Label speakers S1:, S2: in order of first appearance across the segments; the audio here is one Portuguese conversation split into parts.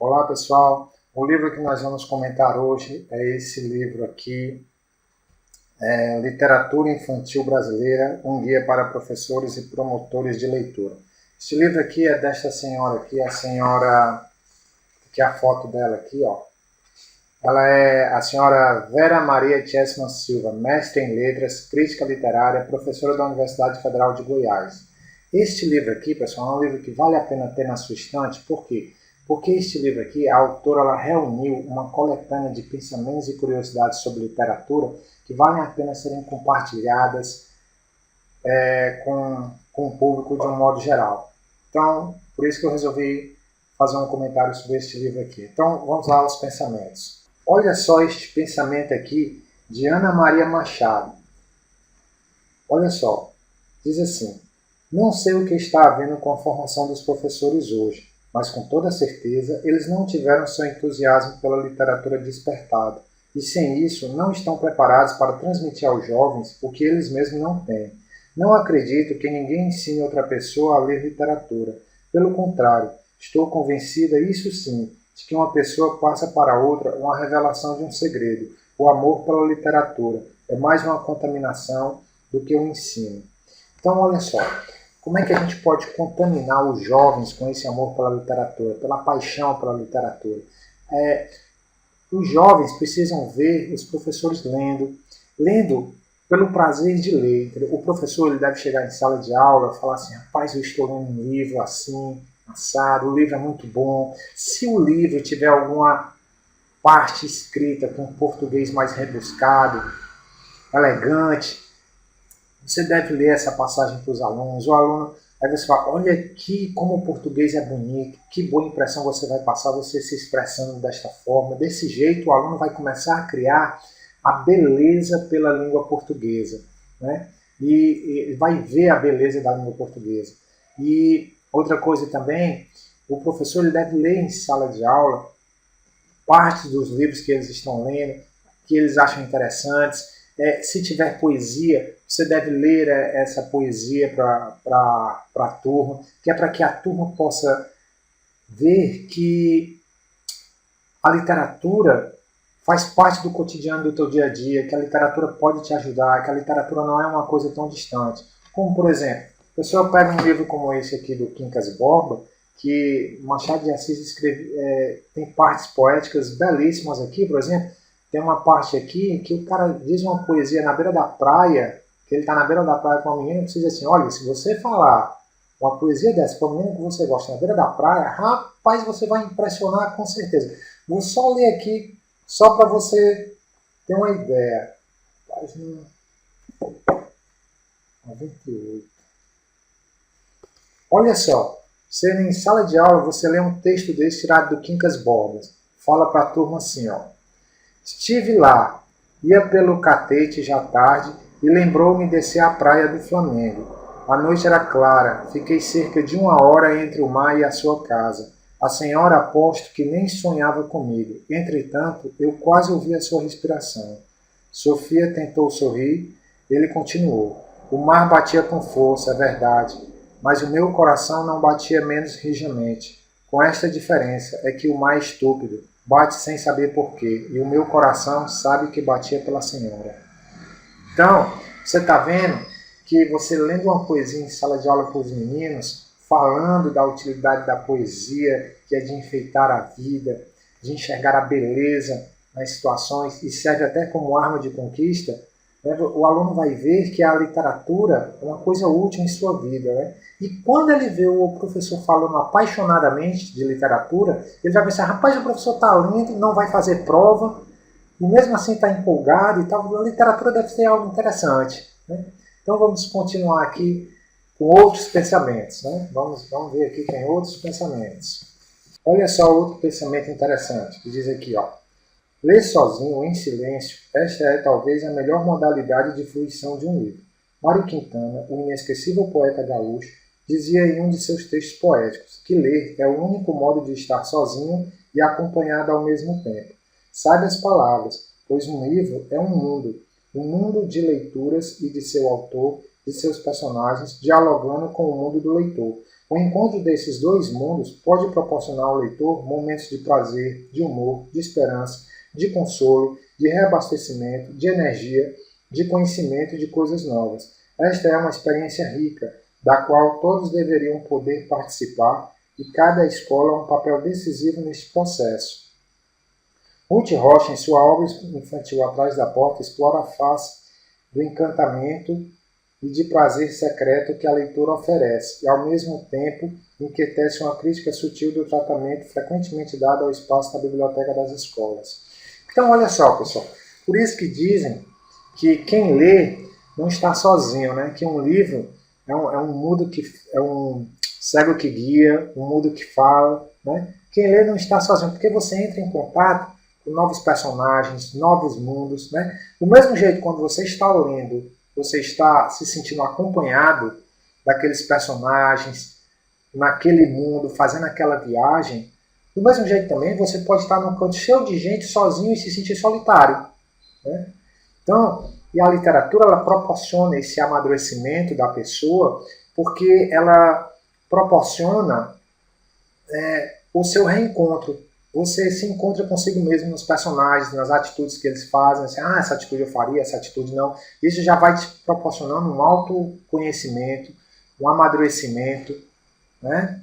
S1: Olá pessoal, o livro que nós vamos comentar hoje é esse livro aqui, Literatura Infantil Brasileira, um guia para professores e promotores de leitura. Este livro aqui é desta senhora aqui, a senhora, que é a foto dela aqui, ó. Ela é a senhora Vera Maria Chessman Silva, mestre em letras, crítica literária, professora da Universidade Federal de Goiás. Este livro aqui, pessoal, é um livro que vale a pena ter na sua estante, por quê? Porque este livro aqui, a autora ela reuniu uma coletânea de pensamentos e curiosidades sobre literatura que valem a pena serem compartilhadas com o público de um modo geral. Então, por isso que eu resolvi fazer um comentário sobre este livro aqui. Então, vamos lá aos pensamentos. Olha só este pensamento aqui de Ana Maria Machado. Olha só, diz assim: não sei o que está havendo com a formação dos professores hoje, mas com toda certeza eles não tiveram seu entusiasmo pela literatura despertado, e sem isso não estão preparados para transmitir aos jovens o que eles mesmos não têm. Não acredito que ninguém ensine outra pessoa a ler literatura. Pelo contrário, estou convencida, isso sim, de que uma pessoa passa para outra uma revelação de um segredo. O amor pela literatura é mais uma contaminação do que um ensino. Então, olha só. Como é que a gente pode contaminar os jovens com esse amor pela literatura, pela paixão pela literatura? Os jovens precisam ver os professores lendo pelo prazer de ler. O professor ele deve chegar em sala de aula e falar assim: rapaz, eu estou lendo um livro assim, assado, o livro é muito bom. Se o livro tiver alguma parte escrita com português mais rebuscado, elegante, você deve ler essa passagem para os alunos. O aluno, aí você fala: olha aqui como o português é bonito, que boa impressão você vai passar você se expressando desta forma. Desse jeito o aluno vai começar a criar a beleza pela língua portuguesa, né? E vai ver a beleza da língua portuguesa. E outra coisa também, o professor ele deve ler em sala de aula partes dos livros que eles estão lendo, que eles acham interessantes. Se tiver poesia, você deve ler essa poesia para a turma, que é para que a turma possa ver que a literatura faz parte do cotidiano do teu dia a dia, que a literatura pode te ajudar, que a literatura não é uma coisa tão distante. Como, por exemplo, a pessoa pega um livro como esse aqui do Quincas Borba, que Machado de Assis escreve, tem partes poéticas belíssimas aqui, por exemplo. Tem uma parte aqui que o cara diz uma poesia na beira da praia, que ele está na beira da praia com uma menina, que diz assim: olha, se você falar uma poesia dessa para uma menina que você gosta na beira da praia, rapaz, você vai impressionar com certeza. Vou só ler aqui, só para você ter uma ideia. Página 98. Olha só, você em sala de aula, você lê um texto desse tirado do Quincas Borba. Fala para a turma assim, ó: estive lá, ia pelo Catete já tarde e lembrou-me descer à praia do Flamengo. A noite era clara, fiquei cerca de 1 hora entre o mar e a sua casa. A senhora aposto que nem sonhava comigo. Entretanto, eu quase ouvi a sua respiração. Sofia tentou sorrir, ele continuou. O mar batia com força, é verdade, mas o meu coração não batia menos rijamente. Com esta diferença, é que o mar é estúpido, bate sem saber porquê, e o meu coração sabe que batia pela senhora. Então, você está vendo que você lendo uma poesia em sala de aula para os meninos, falando da utilidade da poesia, que é de enfeitar a vida, de enxergar a beleza nas situações, e serve até como arma de conquista, né? O aluno vai ver que a literatura é uma coisa útil em sua vida, né? E quando ele vê o professor falando apaixonadamente de literatura, ele vai pensar: rapaz, o professor está lendo, não vai fazer prova, e mesmo assim está empolgado e tal. A literatura deve ser algo interessante, né? Então vamos continuar aqui com outros pensamentos, né? Vamos ver aqui que tem outros pensamentos. Olha só outro pensamento interessante, que diz aqui, ó: ler sozinho, em silêncio, esta é talvez a melhor modalidade de fruição de um livro. Mário Quintana, o inesquecível poeta gaúcho, dizia em um de seus textos poéticos que ler é o único modo de estar sozinho e acompanhado ao mesmo tempo. Saiba as palavras, pois um livro é um mundo de leituras e de seu autor, de seus personagens, dialogando com o mundo do leitor. O encontro desses dois mundos pode proporcionar ao leitor momentos de prazer, de humor, de esperança, de consolo, de reabastecimento, de energia, de conhecimento e de coisas novas. Esta é uma experiência rica, da qual todos deveriam poder participar, e cada escola é um papel decisivo neste processo. Ruth Rocha, em sua obra infantil Atrás da Porta, explora a face do encantamento e de prazer secreto que a leitura oferece, e ao mesmo tempo enriquece uma crítica sutil do tratamento frequentemente dado ao espaço da biblioteca das escolas. Então, olha só, pessoal, por isso que dizem que quem lê não está sozinho, né? Que um livro é um mudo que é um cego que guia, um mudo que fala, né? Quem lê não está sozinho, porque você entra em contato com novos personagens, novos mundos, né? Do mesmo jeito, quando você está lendo, você está se sentindo acompanhado daqueles personagens, naquele mundo, fazendo aquela viagem. Do mesmo jeito também, você pode estar num canto cheio de gente, sozinho e se sentir solitário, né? Então, e a literatura, ela proporciona esse amadurecimento da pessoa, porque ela proporciona o seu reencontro. Você se encontra consigo mesmo nos personagens, nas atitudes que eles fazem. Assim, essa atitude eu faria, essa atitude não. Isso já vai te proporcionando um autoconhecimento, um amadurecimento, né?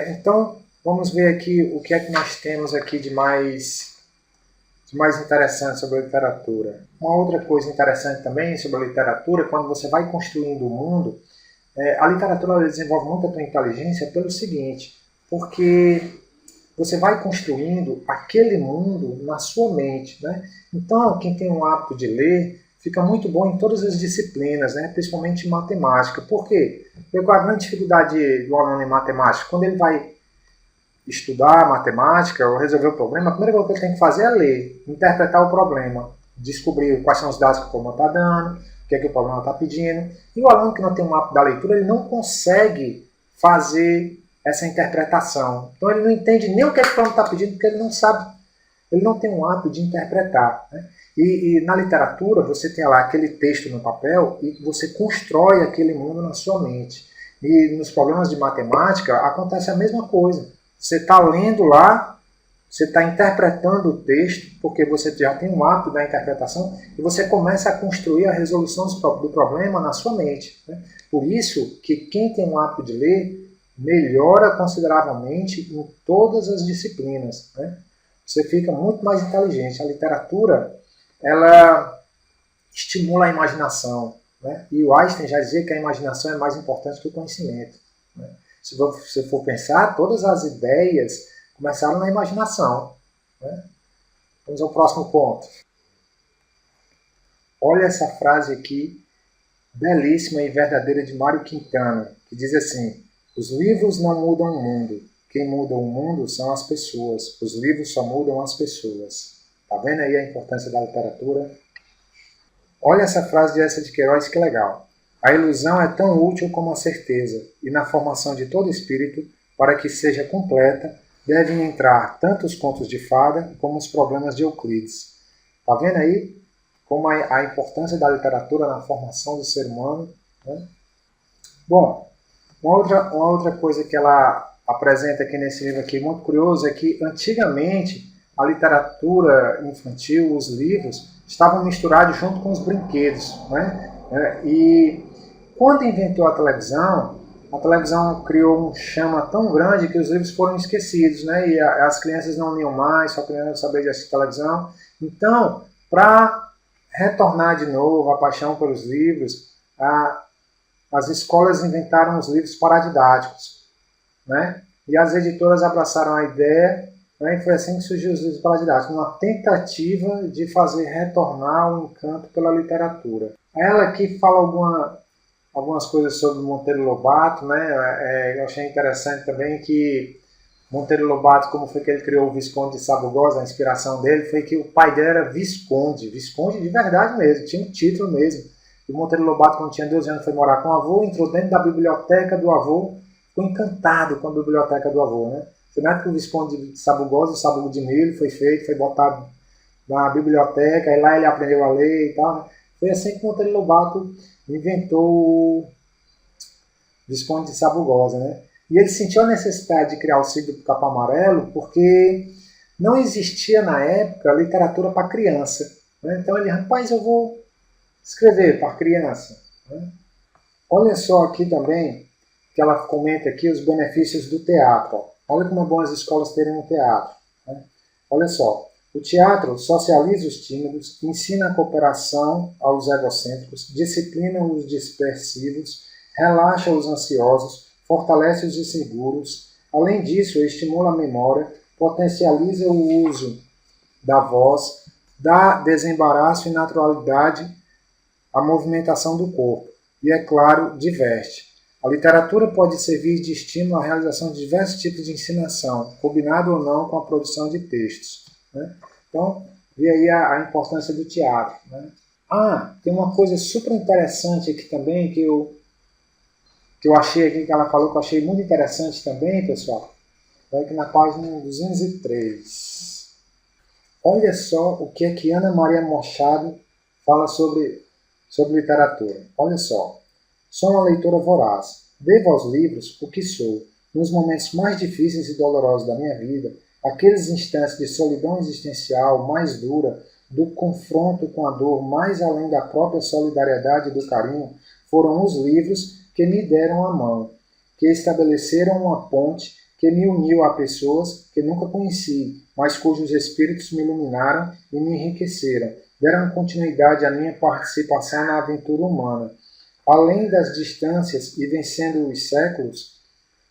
S1: Então, vamos ver aqui o que é que nós temos aqui de mais interessante sobre a literatura. Uma outra coisa interessante também sobre a literatura, quando você vai construindo o mundo, a literatura desenvolve muito a tua inteligência pelo seguinte, porque você vai construindo aquele mundo na sua mente, né? Então, quem tem o hábito de ler fica muito bom em todas as disciplinas, né? Principalmente em matemática. Por quê? Porque a grande dificuldade do aluno em matemática, quando ele vai estudar matemática ou resolver o problema, a primeira coisa que ele tem que fazer é ler, interpretar o problema, descobrir quais são os dados que o problema está dando, o que é que o problema está pedindo. E o aluno que não tem um hábito da leitura, ele não consegue fazer essa interpretação. Então ele não entende nem o que é que o problema está pedindo, porque ele não sabe, ele não tem um hábito de interpretar, né? E na literatura você tem lá aquele texto no papel e você constrói aquele mundo na sua mente. E nos problemas de matemática acontece a mesma coisa. Você está lendo lá, você está interpretando o texto, porque você já tem um hábito da interpretação, e você começa a construir a resolução do problema na sua mente, né? Por isso que quem tem um hábito de ler melhora consideravelmente em todas as disciplinas, né? Você fica muito mais inteligente. A literatura, ela estimula a imaginação, né? E o Einstein já dizia que a imaginação é mais importante que o conhecimento, né? Se você for pensar, todas as ideias começaram na imaginação, né? Vamos ao próximo ponto. Olha essa frase aqui, belíssima e verdadeira, de Mário Quintana, que diz assim: os livros não mudam o mundo. Quem muda o mundo são as pessoas. Os livros só mudam as pessoas. Tá vendo aí a importância da literatura? Olha essa frase de Eça de Queiroz, que legal. A ilusão é tão útil como a certeza, e na formação de todo espírito, para que seja completa, devem entrar tanto os contos de fada como os problemas de Euclides. Tá vendo aí como a importância da literatura na formação do ser humano, né? Bom, uma outra coisa que ela apresenta aqui nesse livro aqui, muito curioso, é que antigamente a literatura infantil, os livros, estavam misturados junto com os brinquedos, né? E quando inventou a televisão criou um chama tão grande que os livros foram esquecidos, né? E as crianças não liam mais, só queriam saber de assistir televisão. Então, para retornar de novo a paixão pelos livros, as escolas inventaram os livros paradidáticos, né? E as editoras abraçaram a ideia, né? E foi assim que surgiu os livros paradidáticos, uma tentativa de fazer retornar o encanto pela literatura. Ela aqui fala algumas coisas sobre Monteiro Lobato, né? Eu achei interessante também que Monteiro Lobato, como foi que ele criou o Visconde de Sabugosa, a inspiração dele foi que o pai dele era Visconde de verdade mesmo, tinha um título mesmo. E o Monteiro Lobato, quando tinha 12 anos, foi morar com o avô, entrou dentro da biblioteca do avô, ficou encantado com a biblioteca do avô, né? Você não é que o Visconde de Sabugosa, o sabugo de milho, foi feito, foi botado na biblioteca, e lá ele aprendeu a ler e tal, né? Foi assim que o Monteiro Lobato inventou Visconde de Sabugosa, né? E ele sentiu a necessidade de criar o Sítio do Capão Amarelo porque não existia na época literatura para criança, né? Então ele, rapaz, eu vou escrever para criança, né? Olha só aqui também, que ela comenta aqui os benefícios do teatro. Olha como é bom as escolas terem um teatro, né? Olha só, o teatro socializa os tímidos, ensina a cooperação aos egocêntricos, disciplina os dispersivos, relaxa os ansiosos, fortalece os inseguros. Além disso, estimula a memória, potencializa o uso da voz, dá desembaraço e naturalidade à movimentação do corpo e, é claro, diverte. A literatura pode servir de estímulo à realização de diversos tipos de ensinação, combinado ou não com a produção de textos, né? Então, vê aí a importância do teatro, né? Tem uma coisa super interessante aqui também que eu achei aqui, que ela falou, que eu achei muito interessante também, pessoal. Vai aqui na página 203. Olha só o que é que Ana Maria Machado fala sobre literatura. Olha só. Sou uma leitora voraz. Devo aos livros o que sou. Nos momentos mais difíceis e dolorosos da minha vida, aqueles instantes de solidão existencial mais dura, do confronto com a dor mais além da própria solidariedade e do carinho, foram os livros que me deram a mão, que estabeleceram uma ponte que me uniu a pessoas que nunca conheci, mas cujos espíritos me iluminaram e me enriqueceram, deram continuidade à minha participação na aventura humana. Além das distâncias e vencendo os séculos,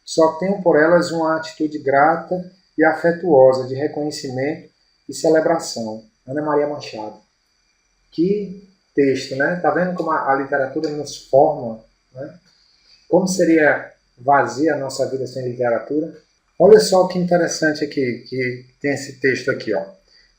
S1: só tenho por elas uma atitude grata e afetuosa de reconhecimento e celebração. Ana Maria Machado. Que texto, né? Tá vendo como a literatura nos forma, né? Como seria vazia a nossa vida sem literatura? Olha só que interessante aqui, que tem esse texto aqui, ó.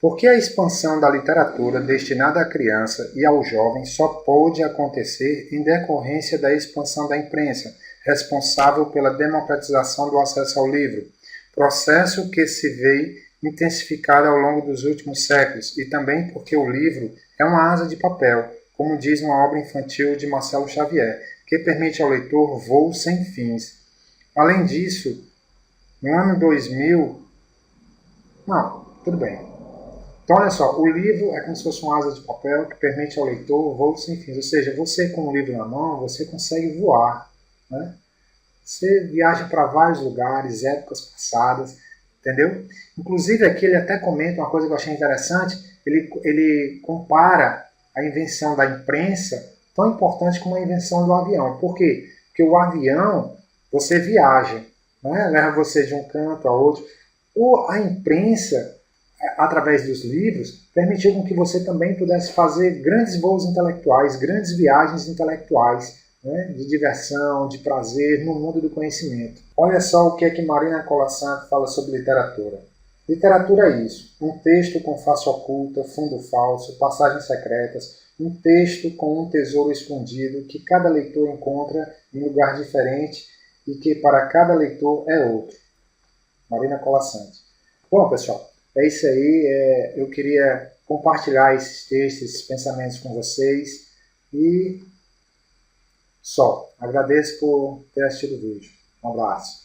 S1: Porque a expansão da literatura destinada à criança e ao jovem só pôde acontecer em decorrência da expansão da imprensa, responsável pela democratização do acesso ao livro, processo que se vê intensificado ao longo dos últimos séculos, e também porque o livro é uma asa de papel, como diz uma obra infantil de Marcelo Xavier, que permite ao leitor voo sem fins. Além disso, no ano 2000... Não, tudo bem. Então, olha só, o livro é como se fosse uma asa de papel que permite ao leitor voo sem fins. Ou seja, você com o livro na mão, você consegue voar, né? Você viaja para vários lugares, épocas passadas, entendeu? Inclusive aqui ele até comenta uma coisa que eu achei interessante, ele compara a invenção da imprensa tão importante como a invenção do avião. Por quê? Porque o avião, você viaja, né? Leva você de um canto a outro. A imprensa, através dos livros, permitiu com que você também pudesse fazer grandes voos intelectuais, grandes viagens intelectuais, né, de diversão, de prazer, no mundo do conhecimento. Olha só o que é que Marina Colasanto fala sobre literatura. Literatura é isso, um texto com face oculta, fundo falso, passagens secretas, um texto com um tesouro escondido que cada leitor encontra em lugar diferente e que para cada leitor é outro. Marina Colasanto. Bom, pessoal, é isso aí. Eu queria compartilhar esses textos, esses pensamentos com vocês e só. Agradeço por ter assistido o vídeo. Um abraço.